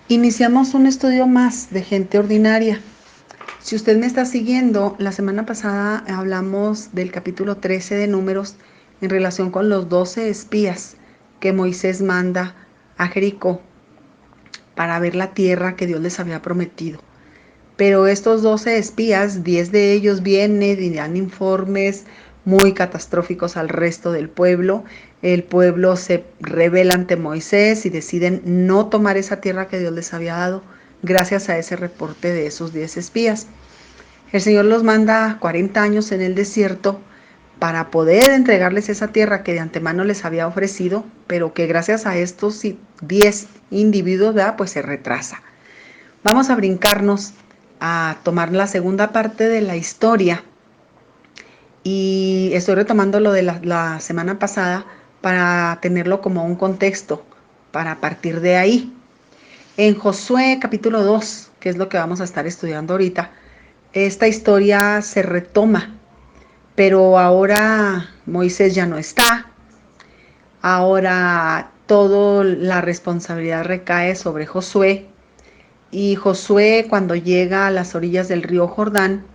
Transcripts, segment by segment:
Iniciamos un estudio más de gente ordinaria. Si usted me está siguiendo, la semana pasada hablamos del capítulo 13 de Números en relación con los 12 espías que Moisés manda a Jericó para ver la tierra que Dios les había prometido. Pero estos 12 espías, 10 de ellos vienen y dan informes muy catastróficos al resto del pueblo. El pueblo se rebela ante Moisés y deciden no tomar esa tierra que Dios les había dado gracias a ese reporte de esos 10 espías. El Señor los manda 40 años en el desierto para poder entregarles esa tierra que de antemano les había ofrecido, pero que gracias a estos 10 individuos, ¿verdad? Pues se retrasa. Vamos a brincarnos a tomar la segunda parte de la historia y estoy retomando lo de la semana pasada para tenerlo como un contexto, para partir de ahí. En Josué capítulo 2, que es lo que vamos a estar estudiando ahorita, esta historia se retoma, pero ahora Moisés ya no está, ahora toda la responsabilidad recae sobre Josué, y Josué, cuando llega a las orillas del río Jordán,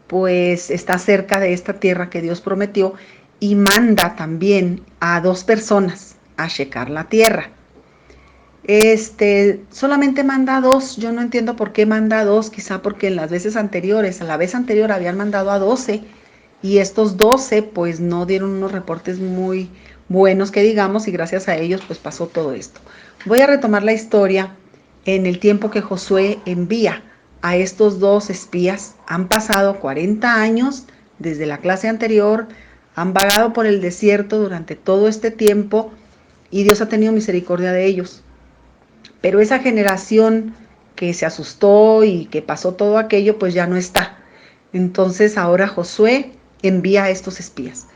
pues está cerca de esta tierra que Dios prometió y manda también a 2 personas a checar la tierra. Solamente manda a 2, yo no entiendo por qué manda a 2, quizá porque en las veces anteriores, a la vez anterior habían mandado a 12 y estos 12 pues no dieron unos reportes muy buenos que digamos, y gracias a ellos pues pasó todo esto. Voy a retomar la historia en el tiempo que Josué envía a estos 2 espías. Han pasado 40 años desde la clase anterior, han vagado por el desierto durante todo este tiempo y Dios ha tenido misericordia de ellos. Pero esa generación que se asustó y que pasó todo aquello, pues ya no está. Entonces ahora Josué envía a estos espías.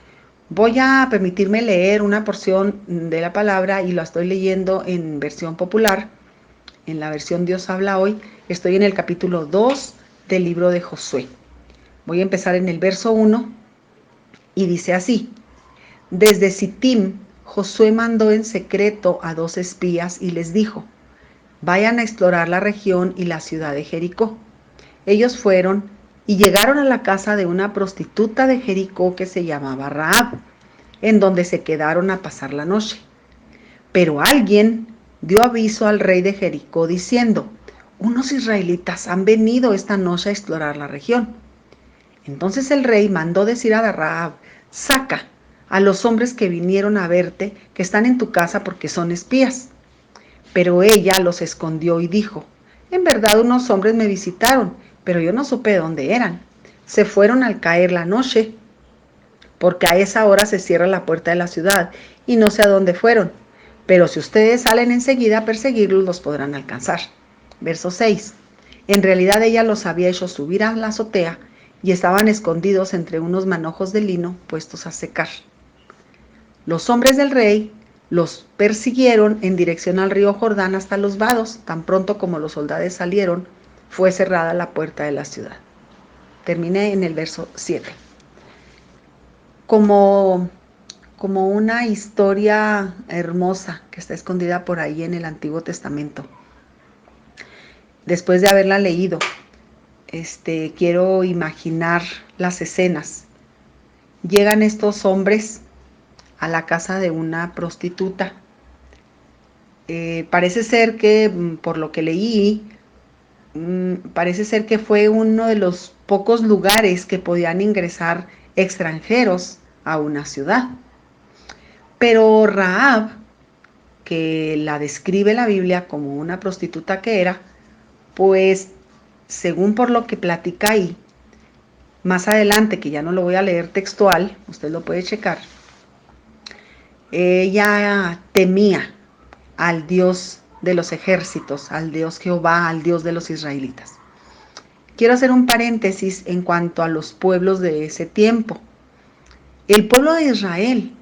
Voy a permitirme leer una porción de la palabra y lo estoy leyendo en versión popular, en la versión Dios habla hoy. Estoy en el capítulo 2 del libro de Josué. Voy a empezar en el verso 1 y dice así: Desde Sittim, Josué mandó en secreto a 2 espías y les dijo: vayan a explorar la región y la ciudad de Jericó. Ellos fueron y llegaron a la casa de una prostituta de Jericó que se llamaba Rahab, en donde se quedaron a pasar la noche. Pero alguien dio aviso al rey de Jericó diciendo: unos israelitas han venido esta noche a explorar la región. Entonces el rey mandó decir a Rahab: saca a los hombres que vinieron a verte, que están en tu casa porque son espías. Pero ella los escondió y dijo: en verdad unos hombres me visitaron, pero yo no supe de dónde eran. Se fueron al caer la noche, porque a esa hora se cierra la puerta de la ciudad y no sé a dónde fueron. Pero si ustedes salen enseguida a perseguirlos, los podrán alcanzar. Verso 6. En realidad ella los había hecho subir a la azotea y estaban escondidos entre unos manojos de lino puestos a secar. Los hombres del rey los persiguieron en dirección al río Jordán hasta los vados. Tan pronto como los soldados salieron, fue cerrada la puerta de la ciudad. Terminé en el verso 7. Como, como una historia hermosa que está escondida por ahí en el Antiguo Testamento. Después de haberla leído, quiero imaginar las escenas. Llegan estos hombres a la casa de una prostituta. Parece ser que, por lo que leí, parece ser que fue uno de los pocos lugares que podían ingresar extranjeros a una ciudad. Pero Rahab, que la describe la Biblia como una prostituta que era, pues según por lo que platica ahí, más adelante, que ya no lo voy a leer textual, usted lo puede checar, ella temía al Dios de los ejércitos, al Dios Jehová, al Dios de los israelitas. Quiero hacer un paréntesis en cuanto a los pueblos de ese tiempo. El pueblo de Israel,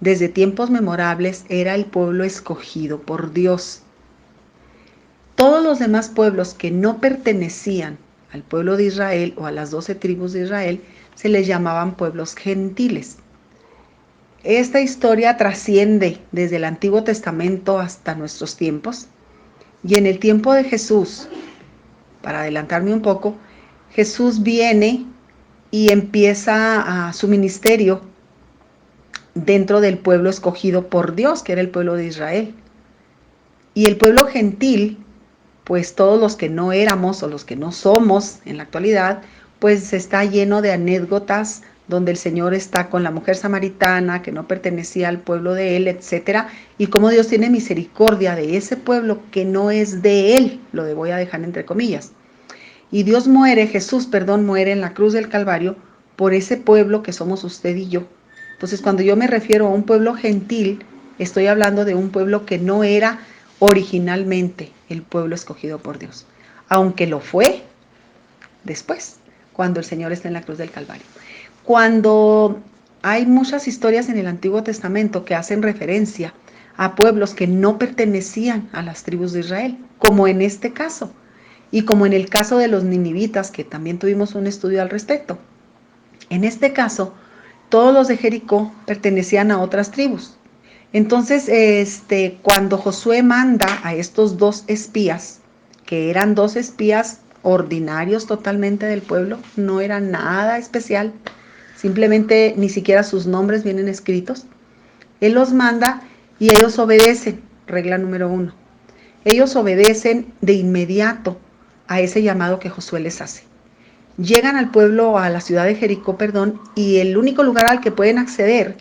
desde tiempos memorables, era el pueblo escogido por Dios. Todos los demás pueblos que no pertenecían al pueblo de Israel o a las 12 tribus de Israel se les llamaban pueblos gentiles. Esta historia trasciende desde el Antiguo Testamento hasta nuestros tiempos Y en el tiempo de Jesús, para adelantarme un poco, Jesús viene y empieza su ministerio dentro del pueblo escogido por Dios, que era el pueblo de Israel. Y el pueblo gentil, pues todos los que no éramos o los que no somos en la actualidad, pues está lleno de anécdotas donde el Señor está con la mujer samaritana que no pertenecía al pueblo de él, etcétera, y cómo Dios tiene misericordia de ese pueblo que no es de él, lo voy a dejar entre comillas. Y Dios muere, Jesús, perdón, muere en la cruz del Calvario por ese pueblo que somos usted y yo. Entonces, cuando yo me refiero a un pueblo gentil, estoy hablando de un pueblo que no era originalmente el pueblo escogido por Dios, aunque lo fue después, cuando el Señor está en la cruz del Calvario. Cuando hay muchas historias en el Antiguo Testamento que hacen referencia a pueblos que no pertenecían a las tribus de Israel, como en este caso, y como en el caso de los ninivitas, que también tuvimos un estudio al respecto. En este caso, todos los de Jericó pertenecían a otras tribus. Entonces, cuando Josué manda a estos dos espías, que eran dos espías ordinarios totalmente del pueblo, no eran nada especial, simplemente ni siquiera sus nombres vienen escritos, él los manda y ellos obedecen, regla número 1. Ellos obedecen de inmediato a ese llamado que Josué les hace. Llegan al pueblo, a la ciudad de Jericó, perdón, y el único lugar al que pueden acceder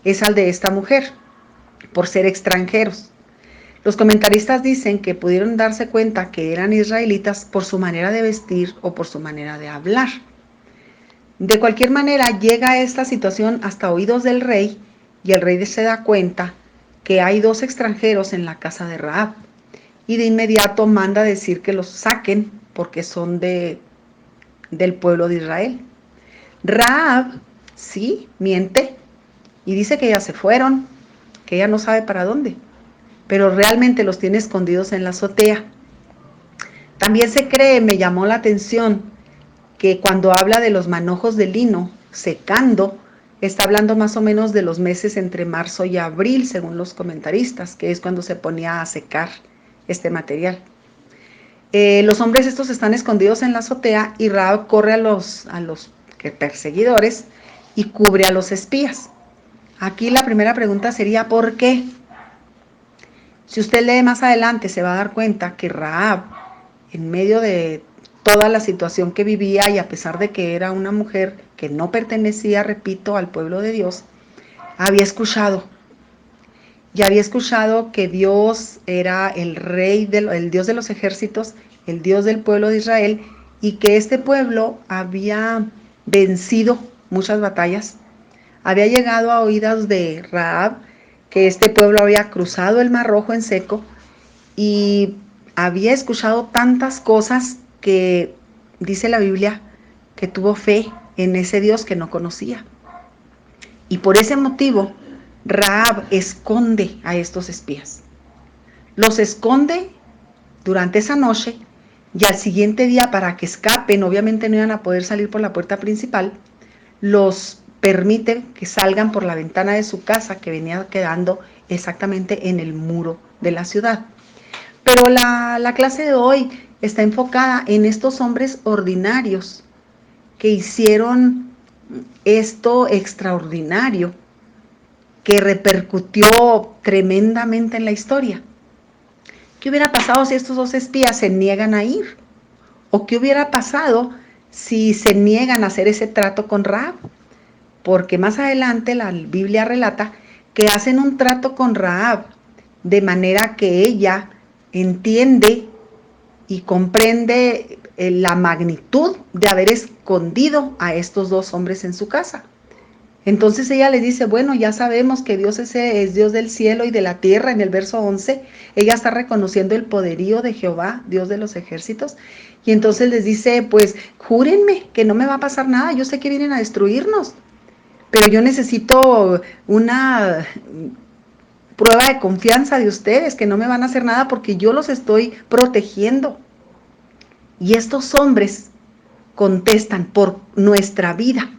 es al de esta mujer, por ser extranjeros. Los comentaristas dicen que pudieron darse cuenta que eran israelitas por su manera de vestir o por su manera de hablar. De cualquier manera, llega esta situación hasta oídos del rey y el rey se da cuenta que hay dos extranjeros en la casa de Rahab y de inmediato manda decir que los saquen porque son del pueblo de Israel. Rahab, sí, miente y dice que ya se fueron, que ella no sabe para dónde, pero realmente los tiene escondidos en la azotea. También se cree, me llamó la atención, que cuando habla de los manojos de lino secando, está hablando más o menos de los meses entre marzo y abril, según los comentaristas, que es cuando se ponía a secar este material. Los hombres estos están escondidos en la azotea y Rahab corre a los perseguidores y cubre a los espías. Aquí la primera pregunta sería, ¿por qué? Si usted lee más adelante, se va a dar cuenta que Rahab, en medio de toda la situación que vivía y a pesar de que era una mujer que no pertenecía, repito, al pueblo de Dios, había escuchado que Dios era el rey, el Dios de los ejércitos, el Dios del pueblo de Israel, y que este pueblo había vencido muchas batallas. Había llegado a oídas de Rahab que este pueblo había cruzado el Mar Rojo en seco y había escuchado tantas cosas que dice la Biblia que tuvo fe en ese Dios que no conocía. Y por ese motivo, Rahab esconde a estos espías. Los esconde durante esa noche y al siguiente día, para que escapen, obviamente no iban a poder salir por la puerta principal, los permite que salgan por la ventana de su casa, que venía quedando exactamente en el muro de la ciudad. Pero la clase de hoy está enfocada en estos hombres ordinarios que hicieron esto extraordinario, que repercutió tremendamente en la historia. ¿Qué hubiera pasado si estos dos espías se niegan a ir? ¿O qué hubiera pasado si se niegan a hacer ese trato con Rahab? Porque más adelante la Biblia relata que hacen un trato con Rahab de manera que ella entiende y comprende la magnitud de haber escondido a estos dos hombres en su casa. Entonces ella les dice, bueno, ya sabemos que Dios es Dios del cielo y de la tierra. En el verso 11, ella está reconociendo el poderío de Jehová, Dios de los ejércitos. Y entonces les dice, pues júrenme que no me va a pasar nada. Yo sé que vienen a destruirnos, pero yo necesito una prueba de confianza de ustedes, que no me van a hacer nada porque yo los estoy protegiendo. Y estos hombres contestan, por nuestra vida,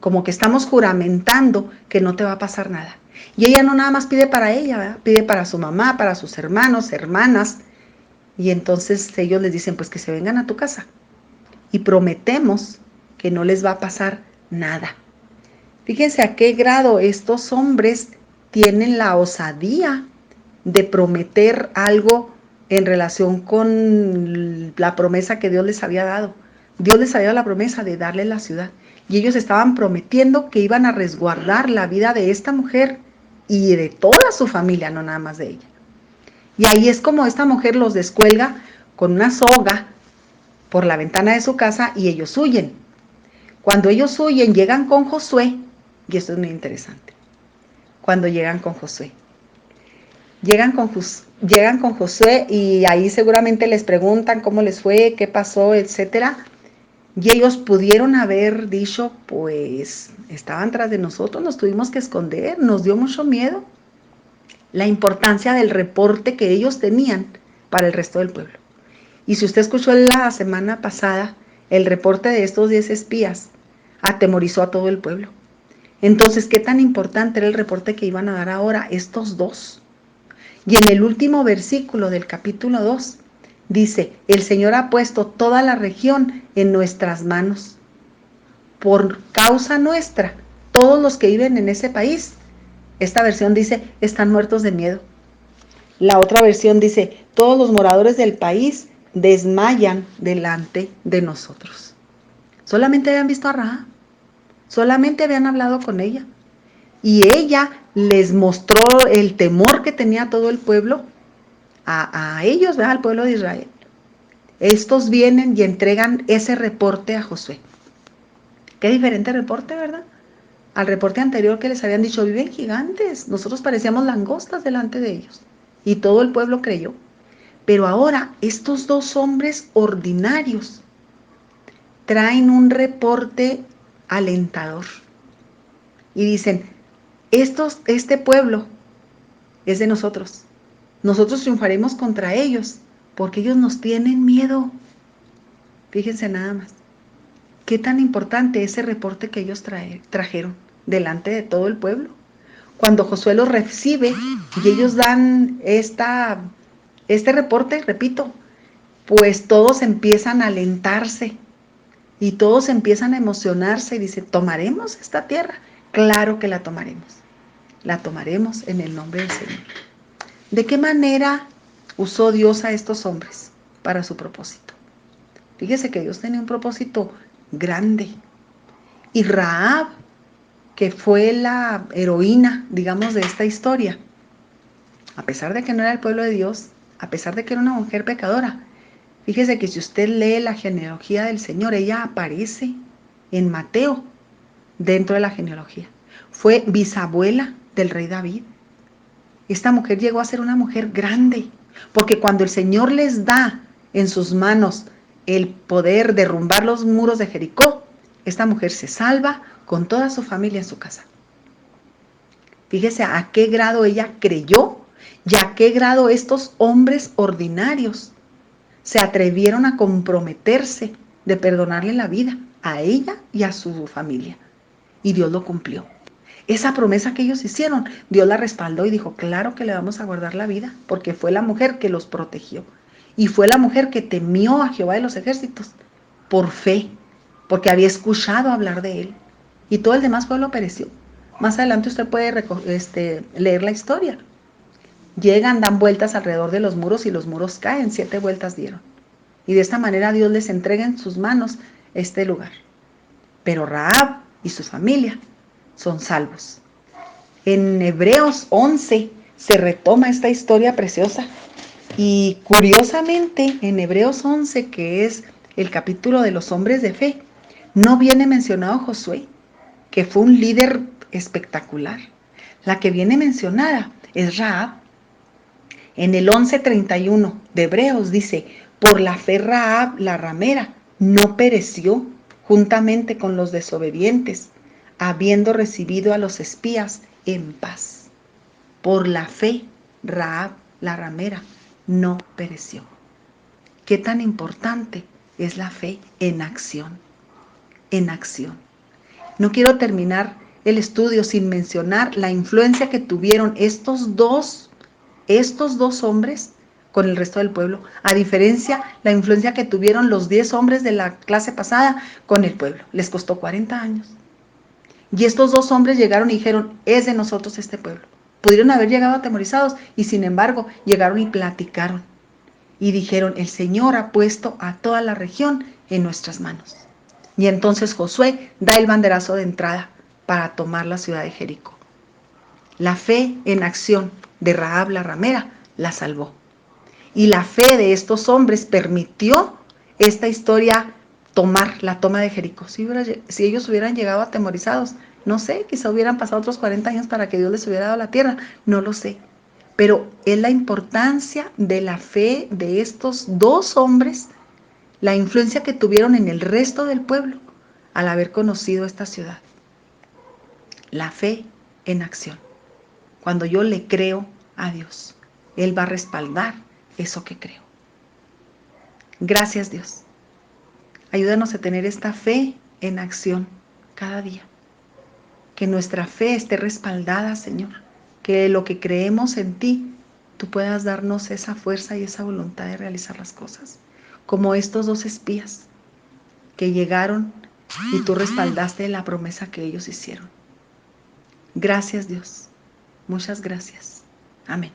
como que estamos juramentando que no te va a pasar nada. Y ella no nada más pide para ella, ¿verdad? Pide para su mamá, para sus hermanos, hermanas, Y entonces ellos les dicen, pues que se vengan a tu casa y prometemos que no les va a pasar nada. Fíjense a qué grado estos hombres tienen la osadía de prometer algo en relación con la promesa que Dios les había dado. Dios les había dado la promesa de darle la ciudad. Y ellos estaban prometiendo que iban a resguardar la vida de esta mujer y de toda su familia, no nada más de ella. Y ahí es como esta mujer los descuelga con una soga por la ventana de su casa y ellos huyen. Cuando ellos huyen, llegan con Josué, y esto es muy interesante. Cuando llegan con Josué, llegan con Josué y ahí seguramente les preguntan cómo les fue, qué pasó, etcétera. Y ellos pudieron haber dicho, pues estaban tras de nosotros, nos tuvimos que esconder, nos dio mucho miedo. La importancia del reporte que ellos tenían para el resto del pueblo. Y si usted escuchó la semana pasada, el reporte de estos 10 espías atemorizó a todo el pueblo. Entonces, ¿qué tan importante era el reporte que iban a dar ahora estos dos? Y en el último versículo del capítulo 2 dice, el Señor ha puesto toda la región en nuestras manos. Por causa nuestra, todos los que viven en ese país, esta versión dice, están muertos de miedo. La otra versión dice, todos los moradores del país desmayan delante de nosotros. Solamente habían visto a Rahab, solamente habían hablado con ella. Y ella les mostró el temor que tenía todo el pueblo, a ellos, ¿verdad? Al pueblo de Israel. Estos vienen y entregan ese reporte a Josué. Qué diferente reporte, ¿verdad? Al reporte anterior que les habían dicho, viven gigantes, nosotros parecíamos langostas delante de ellos. Y todo el pueblo creyó. Pero ahora estos dos hombres ordinarios traen un reporte alentador. Y dicen, este pueblo es de nosotros. Nosotros triunfaremos contra ellos porque ellos nos tienen miedo. Fíjense nada más. Qué tan importante ese reporte que ellos trajeron delante de todo el pueblo. Cuando Josué los recibe y ellos dan este reporte, repito, pues todos empiezan a alentarse y todos empiezan a emocionarse y dicen, ¿tomaremos esta tierra? Claro que la tomaremos. La tomaremos en el nombre del Señor. ¿De qué manera usó Dios a estos hombres para su propósito? Fíjese que Dios tenía un propósito grande. Y Rahab, que fue la heroína, digamos, de esta historia, a pesar de que no era el pueblo de Dios, a pesar de que era una mujer pecadora, fíjese que si usted lee la genealogía del Señor, ella aparece en Mateo dentro de la genealogía. Fue bisabuela del rey David. Esta mujer llegó a ser una mujer grande, porque cuando el Señor les da en sus manos el poder derrumbar los muros de Jericó, esta mujer se salva con toda su familia en su casa. Fíjese a qué grado ella creyó y a qué grado estos hombres ordinarios se atrevieron a comprometerse de perdonarle la vida a ella y a su familia. Y Dios lo cumplió. Esa promesa que ellos hicieron, Dios la respaldó y dijo, claro que le vamos a guardar la vida, porque fue la mujer que los protegió. Y fue la mujer que temió a Jehová de los ejércitos por fe, porque había escuchado hablar de él. Y todo el demás pueblo pereció. Más adelante usted puede leer la historia. Llegan, dan vueltas alrededor de los muros y los muros caen, 7 vueltas dieron. Y de esta manera Dios les entrega en sus manos este lugar. Pero Rahab y su familia son salvos. En Hebreos 11 se retoma esta historia preciosa. Y curiosamente, en Hebreos 11, que es el capítulo de los hombres de fe, no viene mencionado Josué, que fue un líder espectacular. La que viene mencionada es Rahab. En el 11:31 de Hebreos dice, por la fe Rahab, la ramera, no pereció juntamente con los desobedientes, habiendo recibido a los espías en paz. Por la fe Rahab, la ramera, no pereció. ¿Qué tan importante es la fe en acción? En acción. No quiero terminar el estudio sin mencionar la influencia que tuvieron estos dos hombres con el resto del pueblo. A diferencia, la influencia que tuvieron los 10 hombres de la clase pasada con el pueblo. Les costó 40 años. Y estos 2 hombres llegaron y dijeron, es de nosotros este pueblo. Pudieron haber llegado atemorizados y sin embargo llegaron y platicaron. Y dijeron, el Señor ha puesto a toda la región en nuestras manos. Y entonces Josué da el banderazo de entrada para tomar la ciudad de Jericó. La fe en acción de Rahab la ramera la salvó. Y la fe de estos hombres permitió esta historia tomar la toma de Jericó. Si ellos hubieran llegado atemorizados, no sé, quizá hubieran pasado otros 40 años para que Dios les hubiera dado la tierra, no lo sé. Pero es la importancia de la fe de estos 2 hombres, la influencia que tuvieron en el resto del pueblo al haber conocido esta ciudad. La fe en acción. Cuando yo le creo a Dios, Él va a respaldar eso que creo. Gracias, Dios. Ayúdanos a tener esta fe en acción cada día. Que nuestra fe esté respaldada, Señor. Que lo que creemos en ti, tú puedas darnos esa fuerza y esa voluntad de realizar las cosas. Como estos 2 espías que llegaron y tú respaldaste la promesa que ellos hicieron. Gracias, Dios. Muchas gracias. Amén.